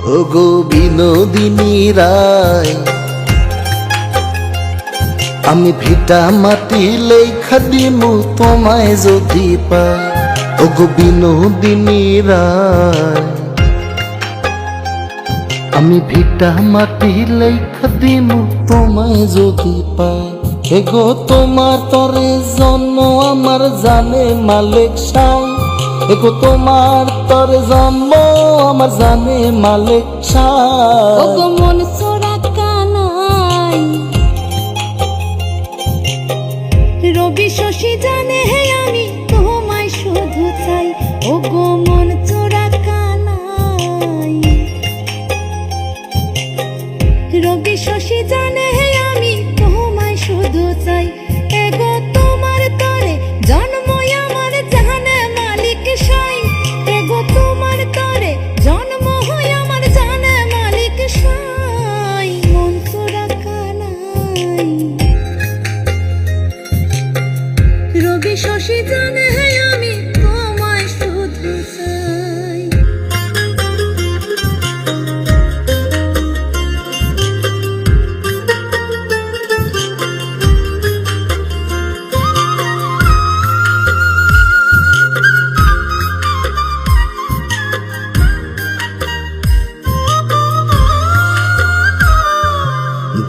ওগো বিনোদিনী রায়, আমি ভিটা মাটি লেখা দিমু তোমায় যদি পাই। ওগো বিনোদিনী রায়, আমি ভিটা মাটি লেখা দিমু তোমায় যদি পাই। এগো তোমার তরে জন্ম আমার জানে মালিক সাই। এগো তোমার তরে জন্ম আমার জানে মালিক সাই। ওগো মন চোরা কানাই, রবি শশী জানে হে আমি তোমায় শুধু চাই। ওগো মন চোরা কানাই, রবি শশী জানে হে আমি তোমায় শুধু চাই। এগো তোমার তরে জন্ম আমার জানে মালিক সাই। এগো তোমার তরে জন্ম হয় আমার জানে মালিক সাই। মন চোরা কানাই, রবি শশী জানে হে আমি তোমায় শুধু চাই।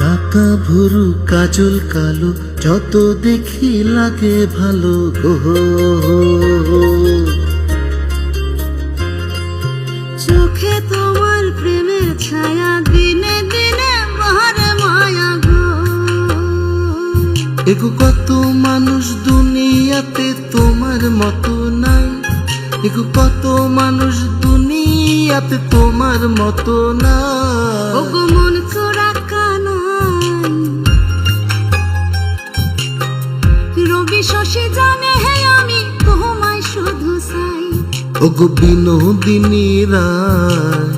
বাঁকা ভুরু কাজল কালো যত দেখি লাগে ভালো গো। চোখে তোমার প্রেমের ছায়া দিনে দিনে বাহারে মায়া গো। এগো কত মানুষ দুনিয়াতে তোমার মতো নাই। এগো কত মানুষ দুনিয়াতে তোমার মতো নাই। ওগো মন চোরা কানাই, রবি শশী জানে হে আমি তোমায় শুধু চাই। ওগো বিনোদিনী রায়,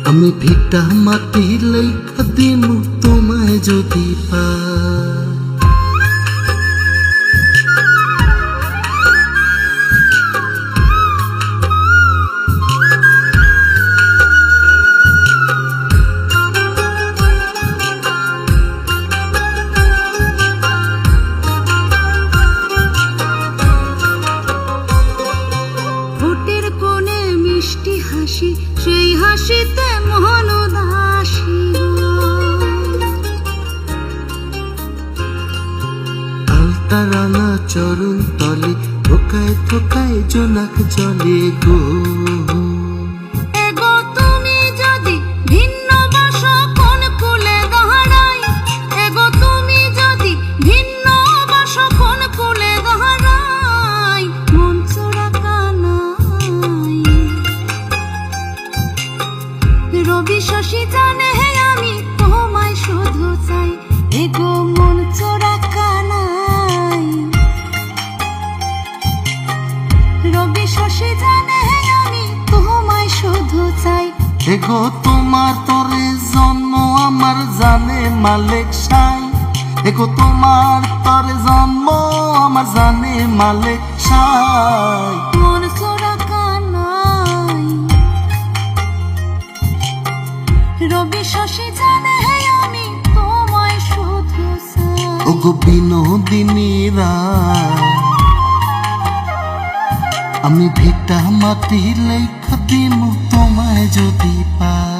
আমি ভিটা মাটি লেখা দিমু তোমায় যদি পাই। ঠোঁটের কোণে মিষ্টি হাসি, সেই হাসিতে মোহন উদাসী গো। আলতা রাঙা চরণ তলে থোকায় থোকায় জোনাক জলে গো। এগো তুমি যদি ভিন্ন বাসো কোন কুলে দাঁড়াই। এগো তুমি যদি ভিন্ন বাসো কোন কুলে দাঁড়াই। মন চোরা কানাই, রবি শশী জানে হে আমি তোমায় শুধু চাই। এগো মন চোরা কানাই, রবি শশী জানে হে আমি তোমায় শুধু চাই। এগো তোমার তরে জন্ম আমার জানে মালিক সাই। এগো তোমার তরে জন্ম আমার জানে মালিক সাই। মন চোরা কানাই, রবি শশী জানে হে আমি তোমায় শুধু চাই। ওগো বিনোদিনী রায়, আমি ভিটা মাটি লেখা দিমু তোমায় যদি পাই।